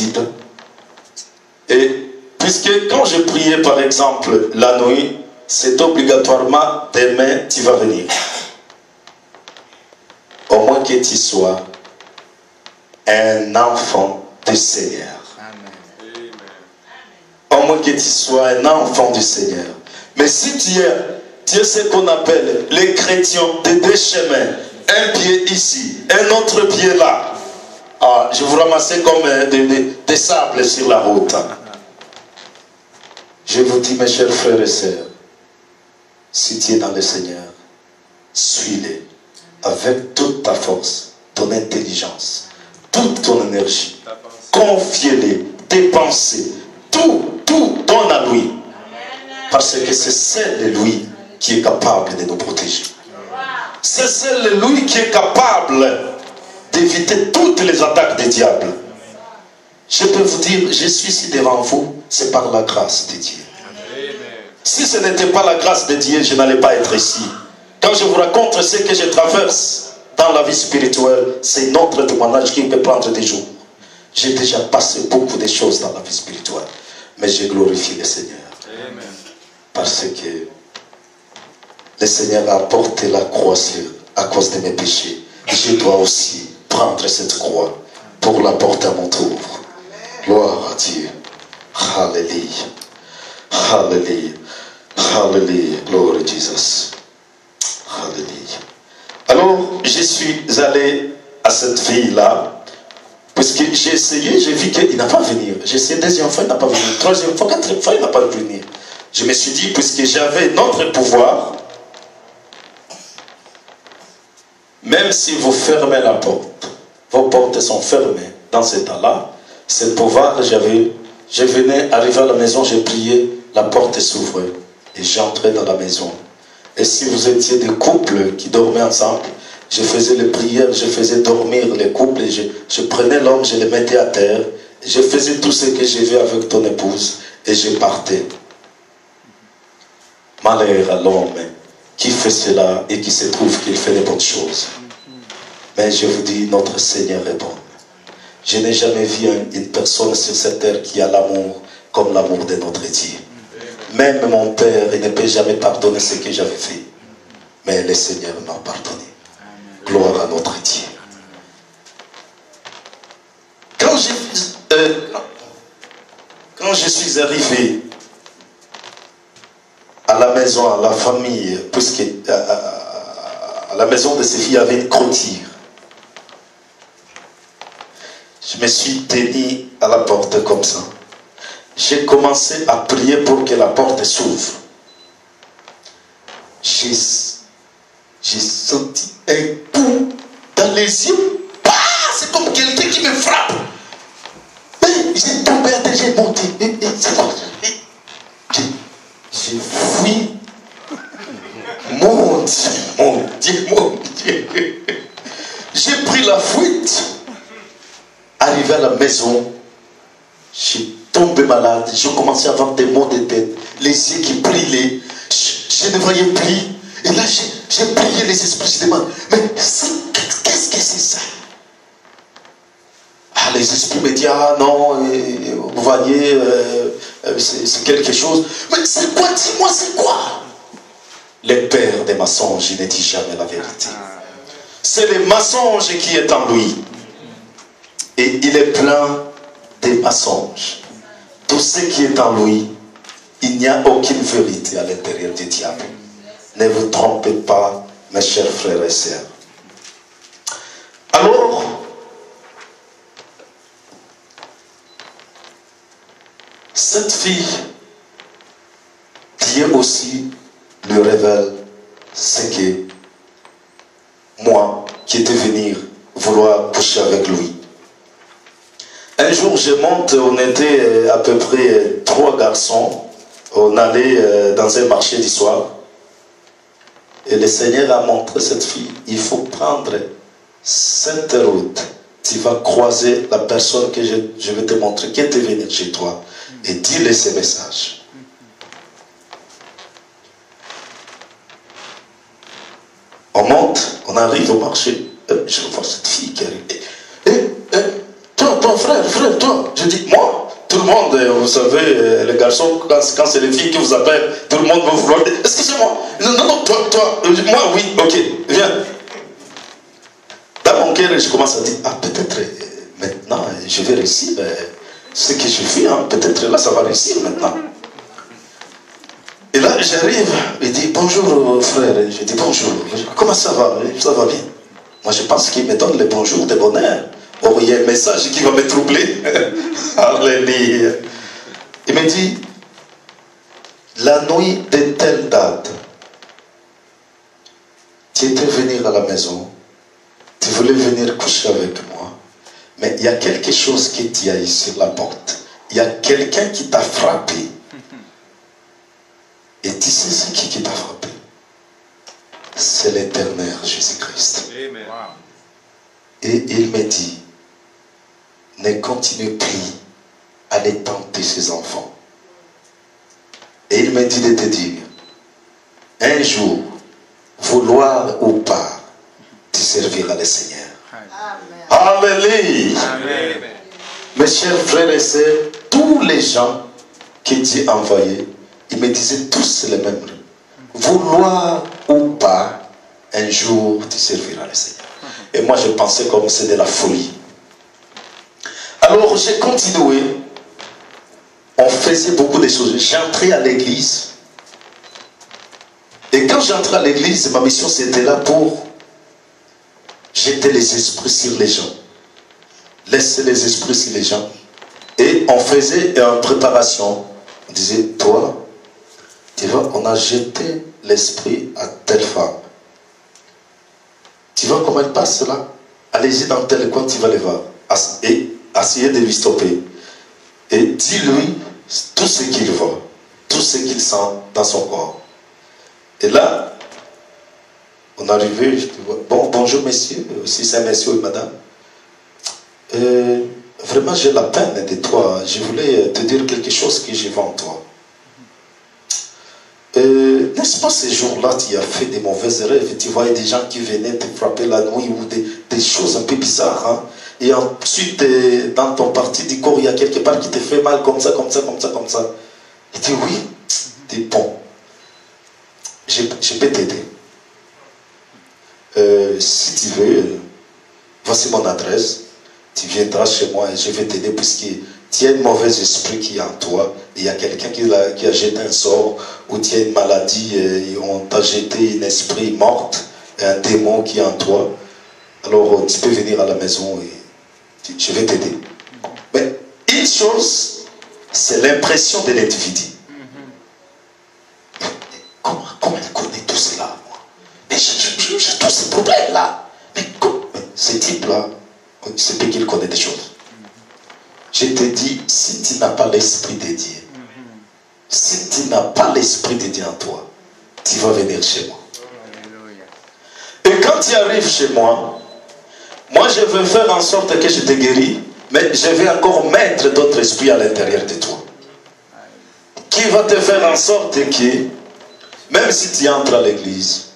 rapide. Et puisque quand je priais par exemple la nuit, c'est obligatoirement demain tu vas venir. Au moins que tu sois un enfant du Seigneur. Amen. Au moins que tu sois un enfant du Seigneur. Mais si tu es ce qu'on appelle les chrétiens de deux chemins, un pied ici, un autre pied là, je vous ramassais comme des sables sur la route. Je vous dis, mes chers frères et sœurs, si tu es dans le Seigneur, suis-le avec toute ta force, ton intelligence, toute ton énergie. Confie-le, tes pensées, tout donne à lui. Parce que c'est seul lui qui est capable de nous protéger. C'est seul lui qui est capable d'éviter toutes les attaques des diables. Je peux vous dire, je suis ici devant vous, c'est par la grâce de Dieu. Si ce n'était pas la grâce de Dieu, je n'allais pas être ici. Quand je vous raconte ce que je traverse dans la vie spirituelle, c'est notre témoignage qui peut prendre des jours. J'ai déjà passé beaucoup de choses dans la vie spirituelle, mais je glorifie le Seigneur. Amen. Parce que le Seigneur a porté la croix à cause de mes péchés. Je dois aussi prendre cette croix pour la porter à mon tour. Gloire à Dieu. Alléluia. Alléluia. Alléluia. Gloire à Jésus. Alléluia. Alors, je suis allé à cette fille-là, puisque j'ai essayé, j'ai vu qu'il n'a pas venu. J'ai essayé deuxième fois, il n'a pas venu. Troisième fois, quatrième fois, il n'a pas venu. Je me suis dit, puisque j'avais notre pouvoir, même si vous fermez la porte, vos portes sont fermées dans cet état-là, ce pouvoir, je venais, arriver à la maison, j'ai prié, la porte s'ouvrait et j'entrais dans la maison. Et si vous étiez des couples qui dormaient ensemble, je faisais les prières, je faisais dormir les couples, et je prenais l'homme, je le mettais à terre, et je faisais tout ce que j'ai vu avec ton épouse, et je partais. Malheur à l'homme qui fait cela et qui se trouve qu'il fait des bonnes choses. Mais je vous dis, notre Seigneur est bon. Je n'ai jamais vu une personne sur cette terre qui a l'amour comme l'amour de notre Dieu. Même mon père, il ne peut jamais pardonner ce que j'avais fait. Mais le Seigneur m'a pardonné. Gloire à notre Dieu. Quand je suis arrivé à la maison, à la famille, puisque à la maison de ces filles, il y avait une clôture. Je me suis tenu à la porte comme ça. J'ai commencé à prier pour que la porte s'ouvre. J'ai senti un coup dans les yeux. C'est comme quelqu'un qui me frappe. J'ai tombé à terre, j'ai monté. J'ai fui. Mon Dieu. J'ai pris la fuite. Arrivé à la maison, j'ai tombé malade. J'ai commencé à avoir des maux de tête. Les yeux qui brillaient. Je ne voyais plus. Et là, j'ai prié les esprits. Je demande, mais qu'est-ce que c'est ça? Les esprits me disent, ah non, vous voyez, c'est quelque chose. Mais c'est quoi? Dis-moi, c'est quoi? Le père des mensonges, il ne dit jamais la vérité. C'est le mensonge qui est en lui. Et il est plein de mensonges. Tout ce qui est en lui, il n'y a aucune vérité à l'intérieur du diable. Ne vous trompez pas, mes chers frères et sœurs. Alors, cette fille, Dieu aussi lui révèle ce que moi, qui étais venu vouloir coucher avec lui. Un jour, je monte, on était à peu près 3 garçons. On allait dans un marché du soir. Et le Seigneur a montré cette fille. Il faut prendre cette route. Tu vas croiser la personne que je vais te montrer, qui est venue chez toi. Et dis-le ce message. On monte, on arrive au marché. Je vois cette fille qui arrive. Toi, non, frère, toi. Je dis, moi, tout le monde, vous savez, les garçons, quand c'est les filles qui vous appellent, tout le monde va vouloir dire, excusez-moi, non, toi, moi, oui, ok, viens. Dans mon cœur, je commence à dire, ah, peut-être maintenant, je vais réussir ce que je fais, hein, peut-être là, ça va réussir maintenant. Et là, j'arrive, il dit, bonjour frère, je dis, bonjour, comment ça va? Ça va bien. Moi, je pense qu'il me donne le bonjour de bonheur. Oh, il y a un message qui va me troubler. Alléluia. Il me dit, la nuit de telle date, tu étais venu à la maison, tu voulais venir coucher avec moi, mais il y a quelque chose qui t'y a eu sur la porte. Il y a quelqu'un qui t'a frappé. Et tu sais ce qui t'a frappé? C'est l'Éternel Jésus-Christ. Et il me dit, ne continue plus à les tenter ses enfants. Et il me dit de te dire, un jour, vouloir ou pas, tu serviras le Seigneur. Amen. Alléluia. Amen. Mes chers frères et sœurs, tous les gens que Dieu a envoyés, ils me disaient tous les mêmes. Vouloir ou pas, un jour, tu serviras le Seigneur. Et moi, je pensais comme c'est de la folie. Alors, j'ai continué. On faisait beaucoup de choses. J'entrais à l'église. Et quand j'entrais à l'église, ma mission, c'était là pour jeter les esprits sur les gens. Laisser les esprits sur les gens. Et on faisait une préparation. On disait, toi, tu vois, on a jeté l'esprit à telle femme. Tu vois comment elle passe là? Allez-y dans tel coin, tu vas les voir. Et essayez de lui stopper. Et dis-lui tout ce qu'il voit, tout ce qu'il sent dans son corps. Et là, on arrivait, je dis, bon, bonjour messieurs, si c'est un monsieur ou madame. Vraiment, j'ai la peine de toi. Je voulais te dire quelque chose que j'ai vu en toi. N'est-ce pas ces jours-là, tu as fait des mauvais rêves, tu voyais des gens qui venaient te frapper la nuit ou des choses un peu bizarres, hein? Et ensuite, dans ton parti du corps, il y a quelque part qui te fait mal comme ça, comme ça, comme ça, comme ça. Il dit oui. Il dit bon, je peux t'aider. Si tu veux, voici mon adresse. Tu viendras chez moi et je vais t'aider puisque tu as un mauvais esprit qui est en toi. Il y a quelqu'un qui a jeté un sort ou tu as une maladie et on t'a jeté un esprit mort, un démon qui est en toi. Alors tu peux venir à la maison et je vais t'aider. Mais une chose, c'est l'impression de l'individu. Comment il connaît tout cela? Mais j'ai tous ces problèmes-là. Mais ce type-là, c'est peut qu'il connaît des choses. Je te dis, si tu n'as pas l'esprit de Dieu, si tu n'as pas l'esprit de Dieu en toi, tu vas venir chez moi. Et quand tu arrives chez moi, moi je veux faire en sorte que je te guéris, mais je vais encore mettre d'autres esprits à l'intérieur de toi. Qui va te faire en sorte que, même si tu entres à l'église,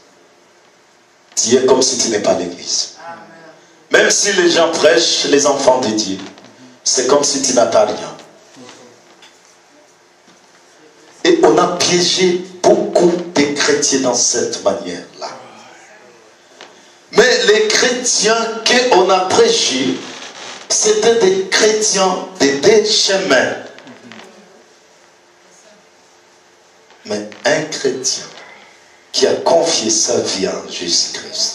tu es comme si tu n'es pas à l'église. Même si les gens prêchent, les enfants de Dieu, c'est comme si tu n'attends rien. Et on a piégé beaucoup de chrétiens dans cette manière-là. Mais les chrétiens qu'on a prêchés, c'était des chrétiens de deux chemins. Mais un chrétien qui a confié sa vie en Jésus-Christ,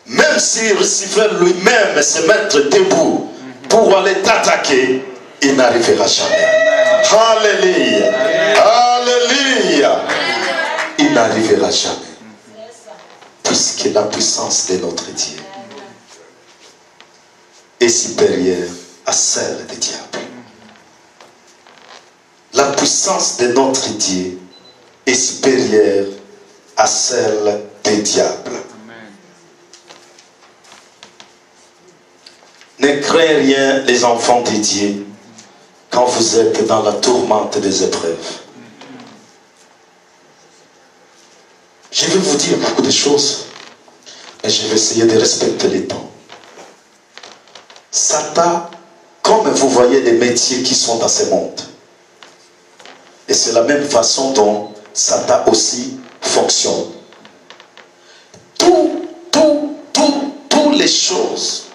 même si Lucifer lui-même se mettre debout pour aller t'attaquer, il n'arrivera jamais. Alléluia. Alléluia. Il n'arrivera jamais. Puisque la puissance de notre Dieu est supérieure à celle du diable. La puissance de notre Dieu est supérieure à celle des diables. Ne craignez rien, les enfants de Dieu, quand vous êtes dans la tourmente des épreuves. Je vais vous dire beaucoup de choses, mais je vais essayer de respecter les temps. Satan, comme vous voyez les métiers qui sont dans ce monde, et c'est la même façon dont Satan aussi fonctionne. Toutes les choses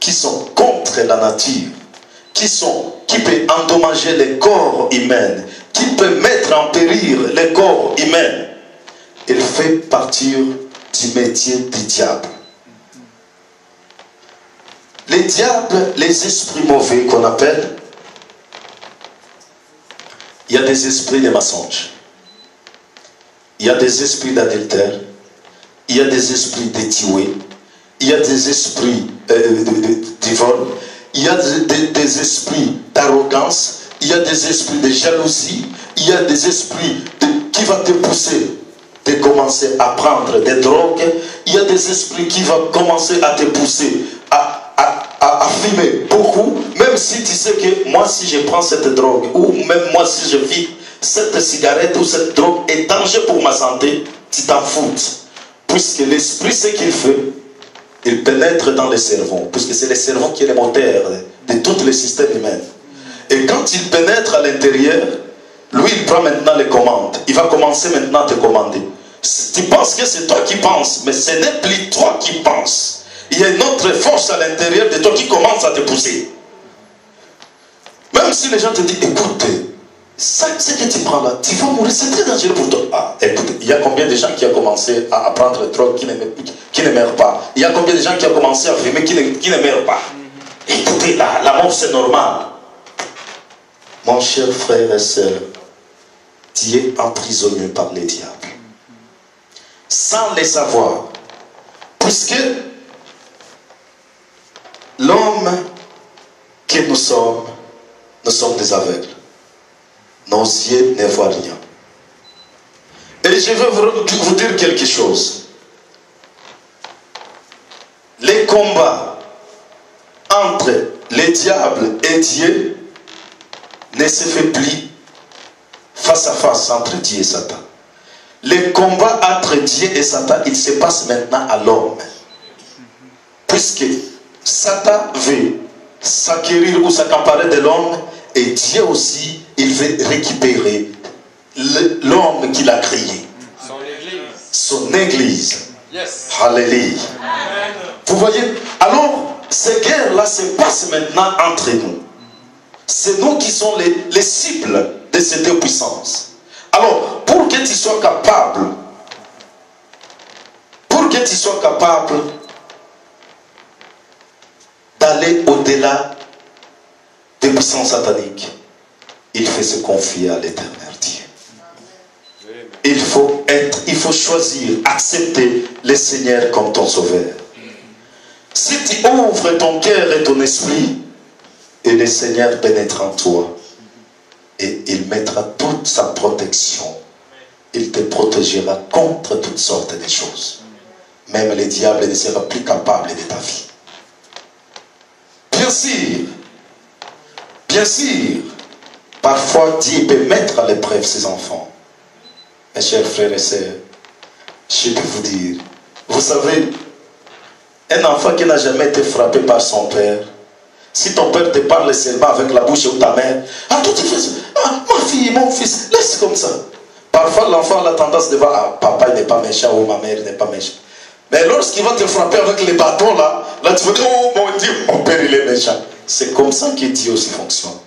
qui sont contre la nature, qui peut endommager les corps humains, qui peut mettre en péril les corps humains, il fait partir du métier du diable. Les diables, les esprits mauvais qu'on appelle, il y a des esprits de mensonges, il y a des esprits d'adultère, il y a des esprits de tuer, il y a des esprits de vol, il y a des esprits d'arrogance, il y a des esprits de jalousie, il y a des esprits qui vont te pousser de commencer à prendre des drogues, il y a des esprits qui vont commencer à te pousser à fumer beaucoup, même si tu sais que moi si je prends cette drogue, ou même moi si je fume cette cigarette ou cette drogue est danger pour ma santé, tu t'en fous. Puisque l'esprit, ce qu'il fait, il pénètre dans le cerveau, puisque c'est le cerveau qui est le moteur de tous les systèmes humains. Et quand il pénètre à l'intérieur, lui il prend maintenant les commandes. Il va commencer maintenant à te commander. Tu penses que c'est toi qui penses, mais ce n'est plus toi qui penses. Il y a une autre force à l'intérieur de toi qui commence à te pousser. Même si les gens te disent, écoute, ça, ce que tu prends là, tu vas mourir, c'est très dangereux pour toi. Ah, écoute, il y a combien de gens qui ont commencé à prendre le drogue qui ne meurent pas? Il y a combien de gens qui ont commencé à fumer qui ne meurent pas? Écoutez, la mort c'est normal. Mon cher frère et soeur, tu es emprisonné par les diables. Sans les savoir. Puisque l'homme que nous sommes des aveugles. Nos yeux ne voient rien. Et je veux vous dire quelque chose. Les combats entre les diables et Dieu ne se fait plus face à face entre Dieu et Satan. Les combats entre Dieu et Satan, il se passe maintenant à l'homme. Puisque Satan veut s'acquérir ou s'accaparer de l'homme, et Dieu aussi, il veut récupérer l'homme qu'il a créé. Son église. Yes. Alléluia. Amen. Vous voyez, alors, ces guerres-là se passent maintenant entre nous. C'est nous qui sommes les cibles de cette puissance. Alors, pour que tu sois capable, d'aller au-delà des puissances sataniques, il faut se confier à l'éternel Dieu. Il faut choisir, accepter le Seigneur comme ton sauveur. Si tu ouvres ton cœur et ton esprit, et le Seigneur pénètre en toi, et il mettra toute sa protection. Il te protégera contre toutes sortes de choses. Même le diable ne sera plus capable de ta vie. Bien sûr, parfois Dieu peut mettre à l'épreuve ses enfants. Mes chers frères et sœurs, je peux vous dire, vous savez, un enfant qui n'a jamais été frappé par son père, si ton père te parle seulement avec la bouche ou ta mère, ah, toi tu fais ça, ah, ma fille, mon fils, laisse comme ça. Parfois l'enfant a la tendance de voir, ah, papa n'est pas méchant ou ma mère n'est pas méchant. Mais lorsqu'il va te frapper avec les bâtons là tu vas dire, oh mon Dieu, mon père il est méchant. C'est comme ça que Dieu aussi fonctionne.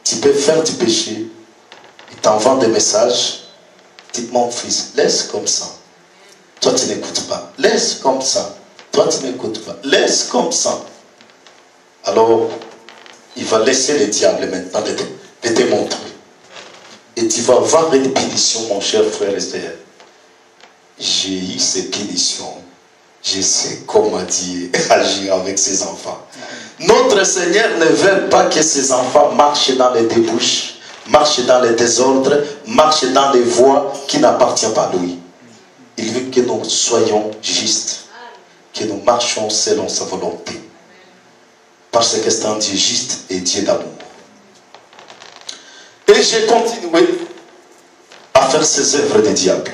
Tu peux faire du péché, il t'envoie des messages, dis mon fils, laisse comme ça. Toi tu n'écoutes pas, laisse comme ça. Toi tu n'écoutes pas, laisse comme ça. Alors, il va laisser le diable maintenant de te montrer. Et tu vas avoir une punition, mon cher frère et sœur. J'ai eu ces punitions. Je sais comment Dieu agir avec ses enfants. Notre Seigneur ne veut pas que ses enfants marchent dans les débouches, marchent dans les désordres, marchent dans les voies qui n'appartiennent pas à lui. Il veut que nous soyons justes, que nous marchions selon sa volonté. Parce que c'est un Dieu juste et Dieu d'amour. Et j'ai continué à faire ces œuvres des diables.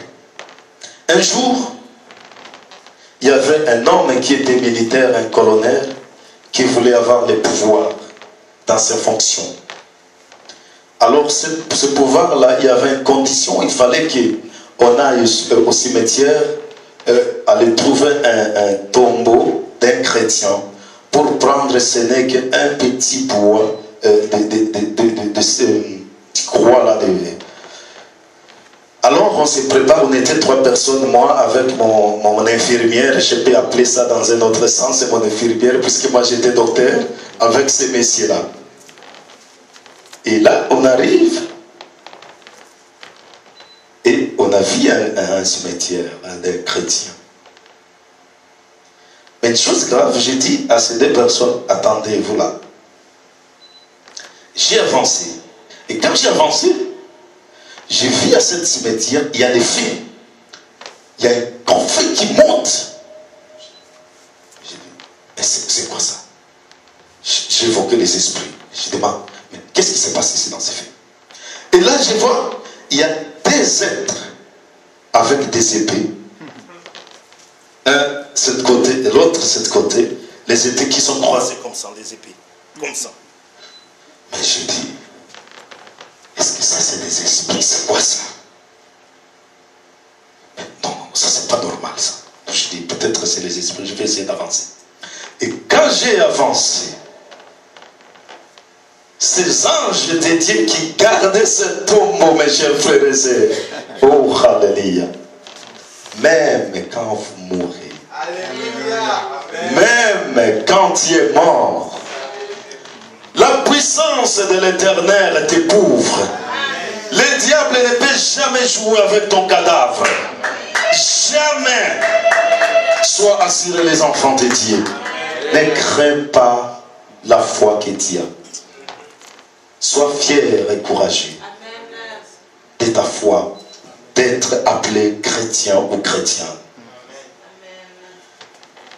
Un jour, il y avait un homme qui était militaire, un colonel, qui voulait avoir le pouvoir dans ses fonctions. Alors ce pouvoir-là, il y avait une condition, il fallait qu'on aille au cimetière, aller trouver un tombeau d'un chrétien pour prendre ce n'est qu'un petit bois de ce croix-là. Alors on se prépare, on était 3 personnes, moi avec mon infirmière, je peux appeler ça dans un autre sens, c'est mon infirmière, puisque moi j'étais docteur, avec ces messieurs-là. Et là, on arrive, et on a vu un cimetière, un chrétien. Mais une chose grave, j'ai dit à ces 2 personnes, attendez, vous là. J'ai avancé. Et quand j'ai avancé, j'ai vu à ce cimetière, il y a des feux. Il y a un feu qui monte. J'ai dit, mais c'est quoi ça? J'ai évoqué les esprits. Je demande, mais qu'est-ce qui s'est passé ici dans ces feux? Et là, je vois, il y a 2 êtres avec des épées. Un, cette côté, et l'autre, cette côté. Les épées qui sont croisées comme ça, les épées. Comme ça. Mais je dis, est-ce que ça c'est des esprits? C'est quoi ça? Mais non, ça c'est pas normal ça. Je dis, peut-être c'est les esprits, je vais essayer d'avancer. Et quand j'ai avancé, ces anges de Dieu qui gardaient ce tombeau, mes chers frères et sœurs, oh alléluia, même quand vous mourrez, même quand tu es mort, la puissance de l'Éternel te couvre. Le diable ne peut jamais jouer avec ton cadavre. Jamais. Sois assuré, les enfants de Dieu. Ne crains pas la foi que tu as. Sois fier et courageux de ta foi, d'être appelé chrétien ou chrétien.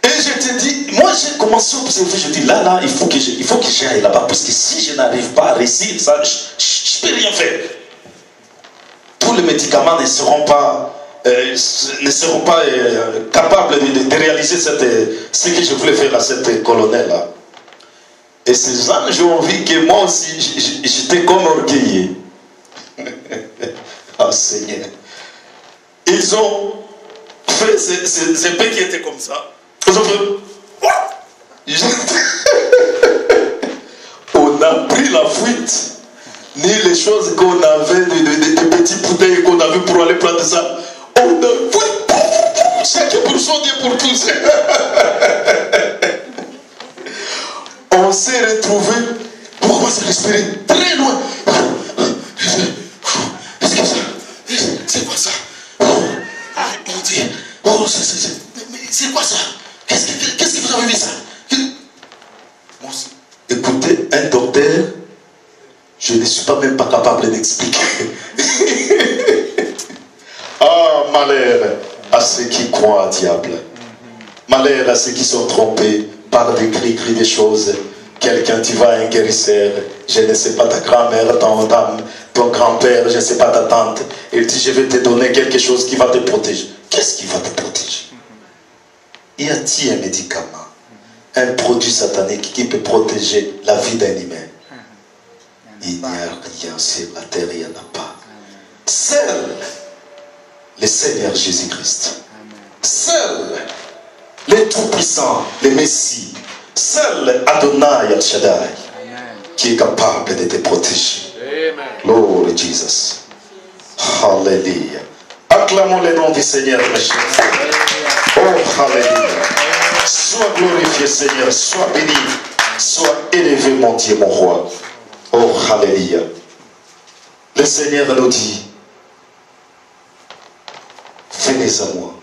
Et je te dis, moi j'ai commencé à observer, je dis là, il faut que j'aille là-bas, parce que si je n'arrive pas à réussir ça, je ne peux rien faire. Tous les médicaments ne seront pas capables de réaliser ce que je voulais faire à cette colonelle-là. Et ces anges ont vu que moi aussi, j'étais comme orgueilleux. Ah Seigneur. Ils ont fait ces épées qui étaient comme ça. Ils ont fait... On a pris la fuite. Ni les choses qu'on avait, des petits bouteilles qu'on avait pour aller prendre ça. On a fouillé. Chacun pour son Dieu pour tous. On s'est retrouvés pour commencer à respirer très loin. Qu'est-ce que c'est quoi ça? On dit, oh, c'est quoi ça? Qu'est-ce que vous avez vu ça? Écoutez, un docteur, je ne suis pas même pas capable d'expliquer. Ah, malheur à ceux qui croient, diable. Malheur à ceux qui sont trompés par des cris des choses. Quelqu'un, tu vas à un guérisseur, je ne sais pas ta grand-mère, ton grand-père, je ne sais pas ta tante. Il dit, je vais te donner quelque chose qui va te protéger. Qu'est-ce qui va te protéger? Y a-t-il un médicament, un produit satanique qui peut protéger la vie d'un humain? Il n'y a rien sur la terre, il n'y en a pas. Seul le Seigneur Jésus-Christ, seul le Tout-Puissant, le Messie, seul Adonai Al-Shaddai, qui est capable de te protéger. Lord Jesus. Alléluia. Acclamons le nom du Seigneur, mes chers frères. Oh, alléluia. Sois glorifié, Seigneur. Sois béni. Sois élevé, mon Dieu, mon roi. Oh, alléluia. Le Seigneur nous dit, venez à moi.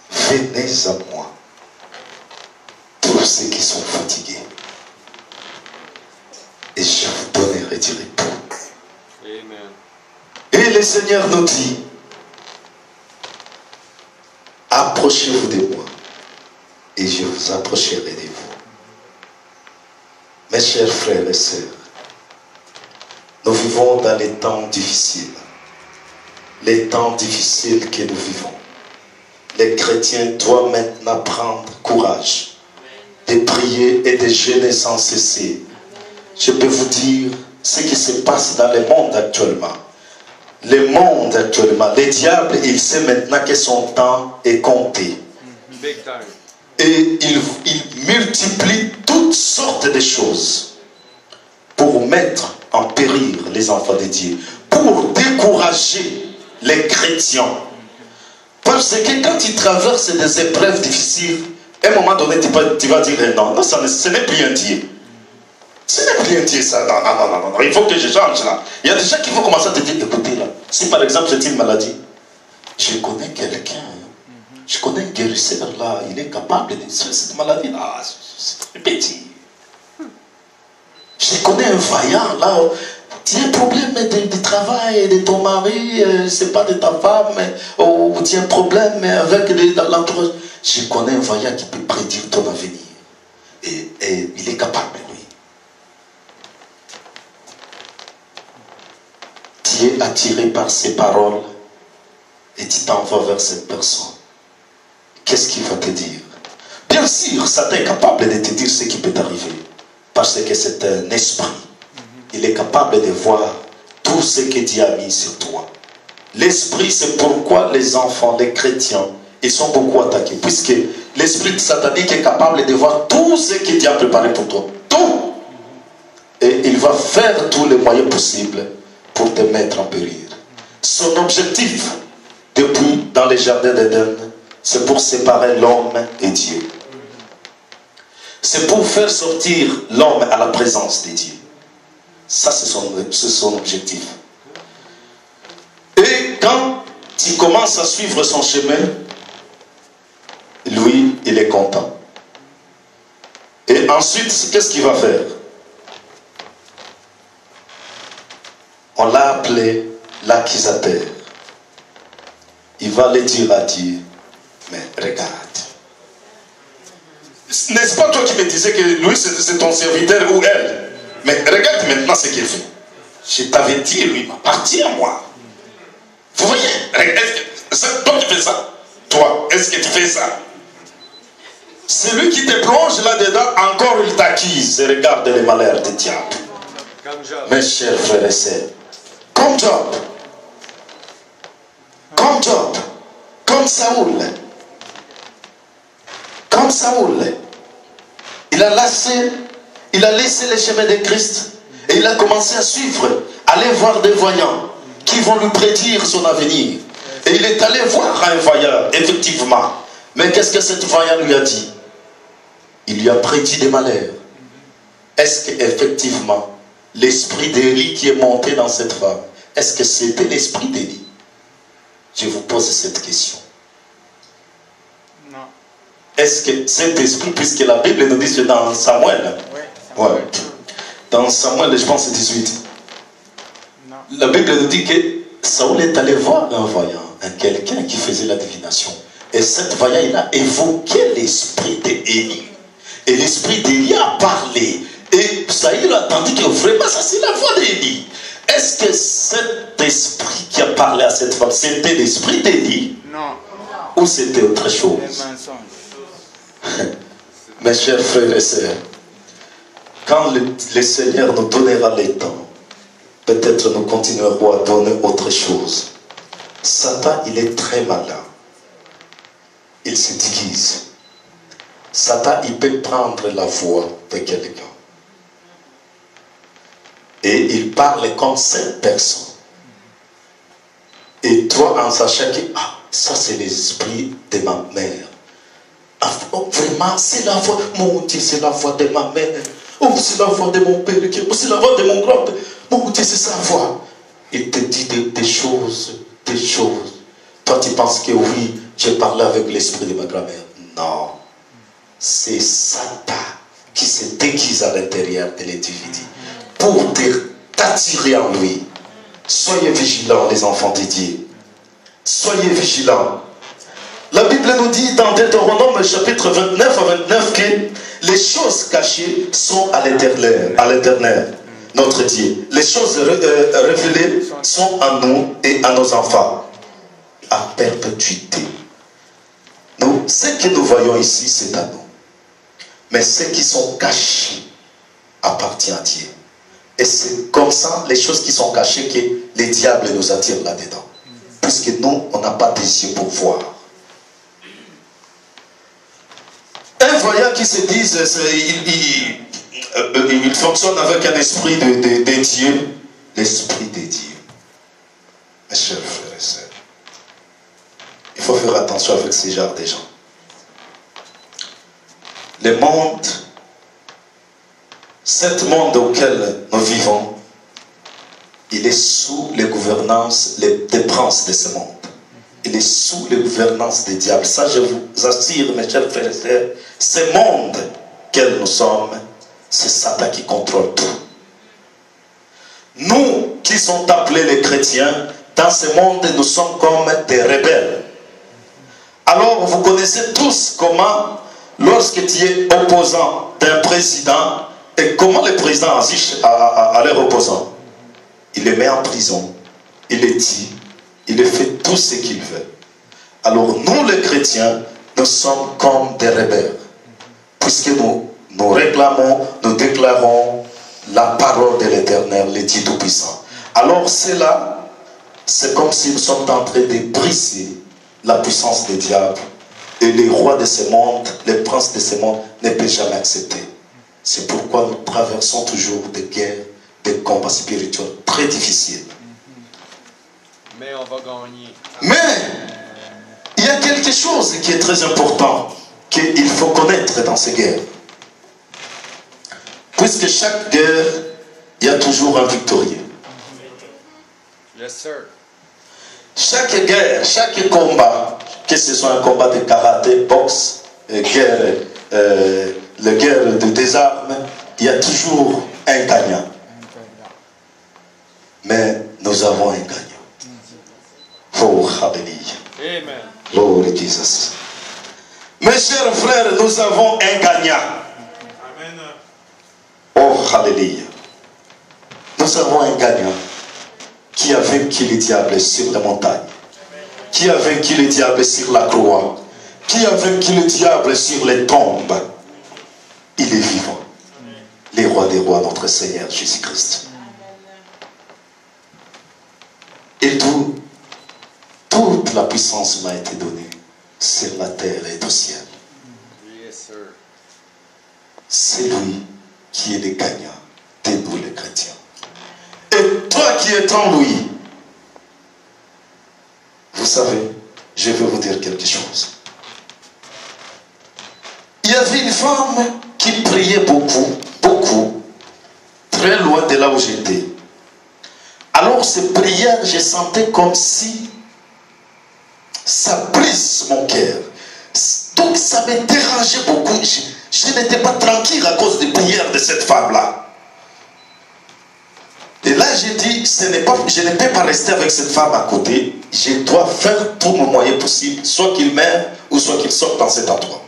Venez à moi. Tous ceux qui sont fatigués. Et je vous donnerai du repos. Amen. Et le Seigneur nous dit, approchez-vous de moi. Et je vous approcherai de vous. Mes chers frères et sœurs, nous vivons dans les temps difficiles. Les temps difficiles que nous vivons. Les chrétiens doivent maintenant prendre courage. de prier et de jeûner sans cesser. Je peux vous dire ce qui se passe dans le monde actuellement. Le monde actuellement, le diable, il sait maintenant que son temps est compté. Et il multiplie toutes sortes de choses pour mettre en péril les enfants de Dieu, pour décourager les chrétiens. Parce que quand tu traverses des épreuves difficiles, à un moment donné, tu vas dire non, ce n'est plus un Dieu. Ce n'est plus un Dieu, ça. Non, il faut que je change là. Il y a des gens qui vont commencer à te dire, écoutez là, si par exemple c'est une maladie, je connais quelqu'un, je connais un guérisseur là, il est capable de cette maladie là, c'est petit. Je connais un vaillant là, tu as un problème de travail, de ton mari, c'est pas de ta femme, ou tu as un problème avec l'entourage. Je connais un vaillant qui peut prédire ton avenir. Et il est capable, lui. Tu es attiré par ces paroles et tu t'en vas vers cette personne. Qu'est-ce qu'il va te dire? Bien sûr, Satan est capable de te dire ce qui peut t'arriver. Parce que c'est un esprit. Il est capable de voir tout ce que Dieu a mis sur toi. L'esprit, c'est pourquoi les enfants, les chrétiens, ils sont beaucoup attaqués. Puisque l'esprit satanique est capable de voir tout ce que Dieu a préparé pour toi. Tout. Et il va faire tous les moyens possibles pour te mettre en péril. Son objectif, depuis dans les jardins d'Éden, c'est pour séparer l'homme et Dieu. C'est pour faire sortir l'homme à la présence de Dieu. Ça, c'est son objectif. Et quand tu commences à suivre son chemin, lui, il est content. Et ensuite, qu'est-ce qu'il va faire? On l'a appelé l'accusateur. Il va le dire à Dieu, mais regarde. N'est-ce pas toi qui me disais que lui, c'est ton serviteur ou elle? Mais regarde maintenant ce qu'il fait. Je t'avais dit, lui m'appartient à moi. Vous voyez, toi tu fais ça. Toi, est-ce que tu fais ça? Celui qui te plonge là-dedans, encore il t'accuse. Et regarde les malheurs du diable. Mes chers frères et sœurs, comme Job, comme Saoul, il a laissé les chemins de Christ et il a commencé à suivre, aller voir des voyants qui vont lui prédire son avenir. Et il est allé voir un voyant, effectivement. Mais qu'est-ce que cet voyant lui a dit? Il lui a prédit des malheurs. Est-ce qu'effectivement, l'esprit d'Élie qui est monté dans cette femme, est-ce que c'était l'esprit d'Élie? Je vous pose cette question. Non. Est-ce que cet esprit, puisque la Bible nous dit que dans Samuel, oui, ouais, dans Samuel, je pense 18, non. La Bible nous dit que Saoul est allé voir un voyant, quelqu'un qui faisait la divination. Et cet voyant, il a évoqué l'esprit d'Élie. Et l'esprit d'Élie a parlé. Et Saül a entendu que vraiment, ça c'est la voix d'Élie. Est-ce que cet esprit qui a parlé à cette femme, c'était l'esprit d'Élie? Non. Ou c'était autre chose? Mes chers frères et sœurs, quand le Seigneur nous donnera le temps, peut-être nous continuerons à donner autre chose. Satan, il est très malin. Il se déguise. Satan, il peut prendre la voix de quelqu'un. Et il parle comme cette personne. Et toi, en sachant que ça c'est l'esprit de ma mère. Ah, oh, vraiment, c'est la voix, mon Dieu, c'est la voix de ma mère. Oh, c'est la voix de mon père, oh, c'est la voix de mon grand-père. Mon Dieu, c'est sa voix. Il te dit des choses, des choses. Toi, tu penses que oui, j'ai parlé avec l'esprit de ma grand-mère. Non. C'est Satan qui se déguise à l'intérieur de l'individu pour t'attirer en lui. Soyez vigilants, les enfants de Dieu. Soyez vigilants. La Bible nous dit dans Deutéronome chapitre 29 à 29 que les choses cachées sont à l'Éternel, notre Dieu. Les choses révélées sont à nous et à nos enfants, à perpétuité. Nous, ce que nous voyons ici, c'est à nous. Mais ceux qui sont cachés appartiennent à Dieu. Et c'est comme ça, les choses qui sont cachées, que les diables nous attirent là-dedans. Puisque nous, on n'a pas des yeux pour voir. Un voyant qui se dit, il fonctionne avec un esprit de Dieu. L'esprit de Dieu. Mes chers frères et sœurs, il faut faire attention avec ce genre de gens. Le monde, cet monde auquel nous vivons, il est sous les gouvernances des princes de ce monde. Il est sous les gouvernances des diables. Ça, je vous assure, mes chers frères et sœurs, ce monde auquel nous sommes, c'est Satan qui contrôle tout. Nous qui sommes appelés les chrétiens, dans ce monde, nous sommes comme des rebelles. Alors, vous connaissez tous comment, lorsque tu es opposant d'un président, et comment le président agit à leurs opposants. Il les met en prison, il les tue, il les fait tout ce qu'il veut. Alors, nous les chrétiens, nous sommes comme des rebelles. Puisque nous réclamons, nous déclarons la parole de l'Éternel, le Dieu Tout-Puissant. Alors cela, c'est comme si nous sommes en train de briser la puissance des diables. Et les rois de ce monde, les princes de ce monde ne peuvent jamais accepter. C'est pourquoi nous traversons toujours des guerres, des combats spirituels très difficiles. Mais on va gagner. Mais il y a quelque chose qui est très important qu'il faut connaître dans ces guerres. Puisque chaque guerre, il y a toujours un victorieux. Yes, sir. Chaque guerre, chaque combat, que ce soit un combat de karaté, boxe, guerre, la guerre de désarmes, il y a toujours un gagnant. Mais nous avons un gagnant. Oh, hallelujah. Amen. Glory Jesus. Mes chers frères, nous avons un gagnant. Amen. Oh, hallelujah. Nous avons un gagnant qui a vaincu le diable sur la montagne, qui a vaincu le diable sur la croix, qui a vaincu le diable sur les tombes. Il est vivant. Les rois des rois, notre Seigneur Jésus-Christ. Et toute la puissance m'a été donnée sur la terre et au ciel. Yes, sir. C'est lui qui est le gagnant de nous les chrétiens. Et toi qui es en lui, vous savez, je vais vous dire quelque chose. Il y avait une femme qui priait beaucoup, très loin de là où j'étais. Alors ces prières, je sentais comme si ça brise mon cœur. Donc ça me dérangeait beaucoup. Je n'étais pas tranquille à cause des prières de cette femme-là. Et là, j'ai dit, je ne peux pas rester avec cette femme à côté. Je dois faire tout mon moyen possible, soit qu'il meure ou soit qu'il sorte dans cet endroit.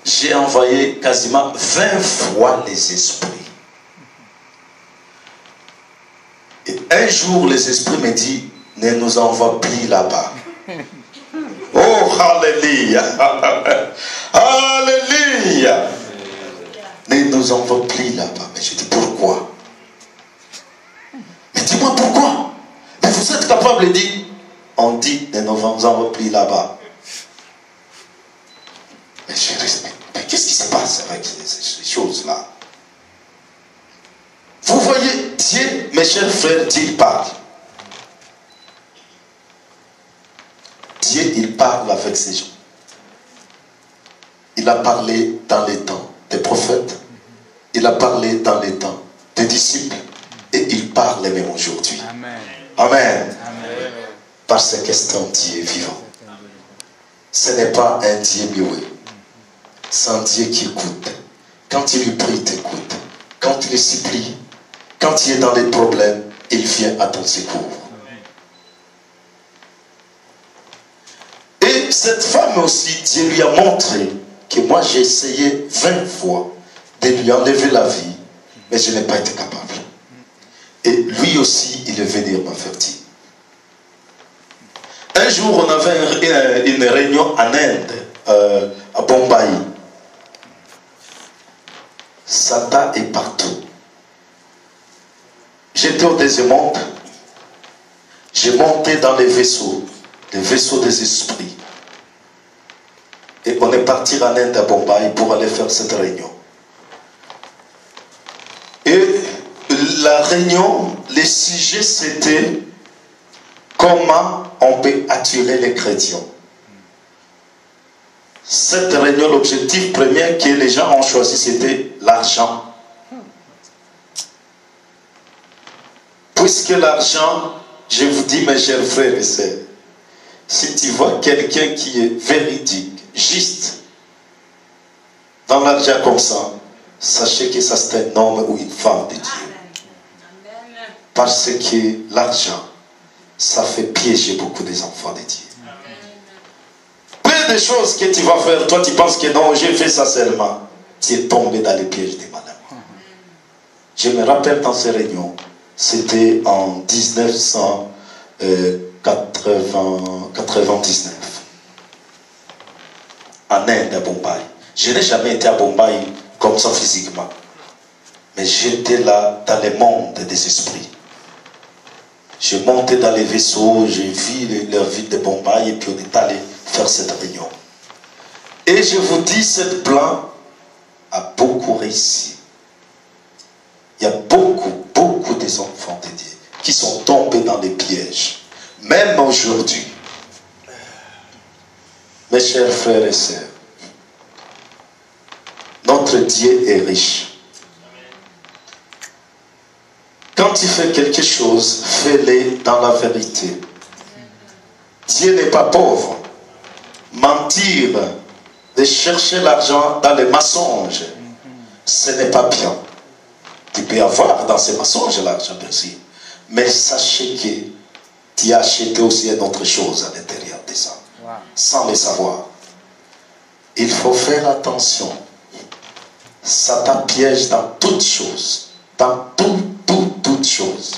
J'ai envoyé quasiment 20 fois les esprits. Et un jour, les esprits me disent, ne nous envoie plus là-bas. Oh, alléluia. Alléluia. Ne nous envoie plus là-bas. Mais je dis, pourquoi? Mais dis-moi pourquoi? Mais vous êtes capable de dire, on dit, ne nous envoie plus là-bas. Mais je reste, mais qu'est-ce qui se passe avec ces choses-là? Vous voyez, Dieu, mes chers frères, Dieu il parle. Dieu, il parle avec ces gens. Il a parlé dans les temps des prophètes. Il a parlé dans les temps des disciples. Et il parle même aujourd'hui. Amen. Amen. Amen. Parce que c'est un Dieu vivant. Ce n'est pas un Dieu muet. C'est un Dieu qui écoute. Quand il lui prie, il t'écoute. Quand il le supplie, quand il est dans des problèmes, il vient à ton secours. Et cette femme aussi, Dieu lui a montré que moi j'ai essayé 20 fois de lui enlever la vie, mais je n'ai pas été capable. Et lui aussi, il est venu m'avertir. Un jour, on avait une réunion en Inde, à Bombay. Satan est partout. J'étais au deuxième monde. J'ai monté dans les vaisseaux des esprits. Et on est parti en Inde à Bombay pour aller faire cette réunion. Et la réunion, le sujet c'était comment on peut attirer les chrétiens. Cette réunion, l'objectif premier que les gens ont choisi, c'était l'argent. Puisque l'argent, je vous dis mes chers frères et sœurs, si tu vois quelqu'un qui est véridique, juste, dans l'argent comme ça, sachez que ça c'est un homme ou une femme de Dieu. Parce que l'argent, ça fait piéger beaucoup des enfants de Dieu. Peu de choses que tu vas faire, toi tu penses que non, j'ai fait ça seulement. Tu es tombé dans les pièges des malins. Je me rappelle dans ces réunions, c'était en 1999, en Inde, à Bombay. Je n'ai jamais été à Bombay comme ça physiquement. Mais j'étais là dans le monde des esprits. Je montais dans les vaisseaux, j'ai vu leur ville de Bombay et puis on est allé faire cette réunion. Et je vous dis, cette plan a beaucoup réussi. Il y a beaucoup des enfants de Dieu qui sont tombés dans les pièges. Même aujourd'hui. Mes chers frères et sœurs, notre Dieu est riche. Quand tu fais quelque chose, fais-le dans la vérité. Dieu n'est pas pauvre. Mentir, de chercher l'argent dans les mensonges, ce n'est pas bien. Tu peux avoir dans ces mensonges l'argent, bien sûr. Mais sachez que tu as acheté aussi une autre chose à l'intérieur de ça. Wow. Sans le savoir. Il faut faire attention. Satan piège dans toutes choses. Dans toutes choses.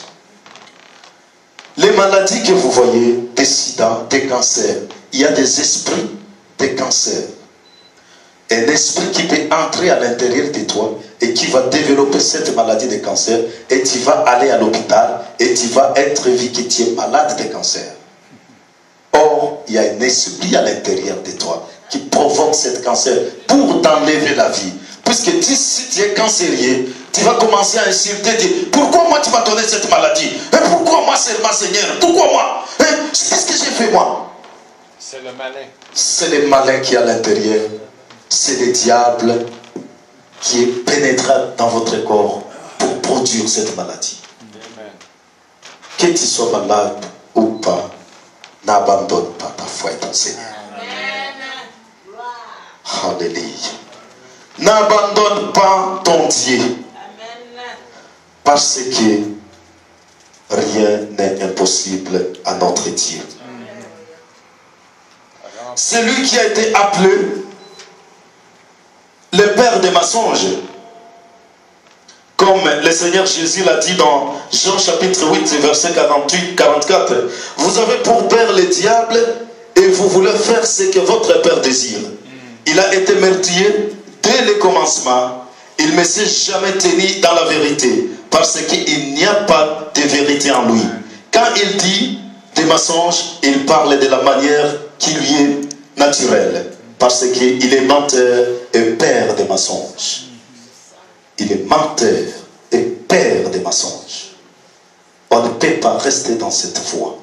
Les maladies que vous voyez, des sida, des cancers, il y a des esprits des cancers. Un esprit qui peut entrer à l'intérieur de toi et qui va développer cette maladie de cancer et tu vas aller à l'hôpital et tu vas être vu que tu es malade de cancer. Or, il y a un esprit à l'intérieur de toi qui provoque cette cancer pour t'enlever la vie. Puisque si tu es cancérieux, tu vas commencer à insulter Dieu. Pourquoi moi tu m'as donné cette maladie? Et pourquoi moi seulement, Seigneur? Pourquoi moi? Qu'est-ce que j'ai fait moi? C'est le malin. C'est le malin qui est à l'intérieur. C'est le diable qui est pénétré dans votre corps pour produire cette maladie. Amen. Que tu sois malade ou pas, n'abandonne pas ta foi et ton Seigneur. Alléluia. N'abandonne pas ton Dieu. Parce que rien n'est impossible à notre Dieu. C'est lui qui a été appelé le père des mensonges. Comme le Seigneur Jésus l'a dit dans Jean chapitre 8, verset 48-44. Vous avez pour père le diable et vous voulez faire ce que votre père désire. Il a été meurtrier dès le commencement. Il ne s'est jamais tenu dans la vérité. Parce qu'il n'y a pas de vérité en lui. Quand il dit des mensonges, il parle de la manière qui lui est naturelle. Parce qu'il est menteur et père des mensonges. Il est menteur et père des mensonges. On ne peut pas rester dans cette voie.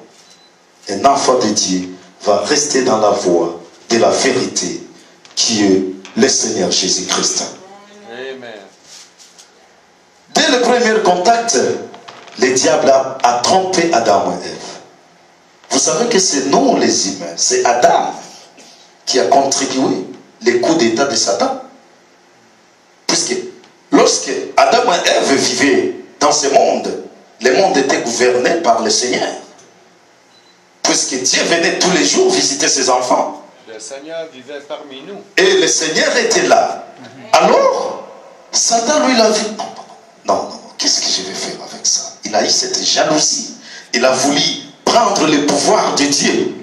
Un enfant de Dieu va rester dans la voie de la vérité qui est le Seigneur Jésus-Christ. Amen. Dès le premier contact, le diable a trompé Adam et Ève. Vous savez que c'est nous les humains, c'est Adam qui a contribué les coups d'état de Satan. Puisque lorsque Adam et Ève vivaient dans ce monde, le monde était gouverné par le Seigneur. Puisque Dieu venait tous les jours visiter ses enfants. Le Seigneur vivait parmi nous. Et le Seigneur était là. Alors, Satan lui l'a vu. Non, qu'est-ce que je vais faire avec ça? Il a eu cette jalousie. Il a voulu prendre le pouvoir de Dieu.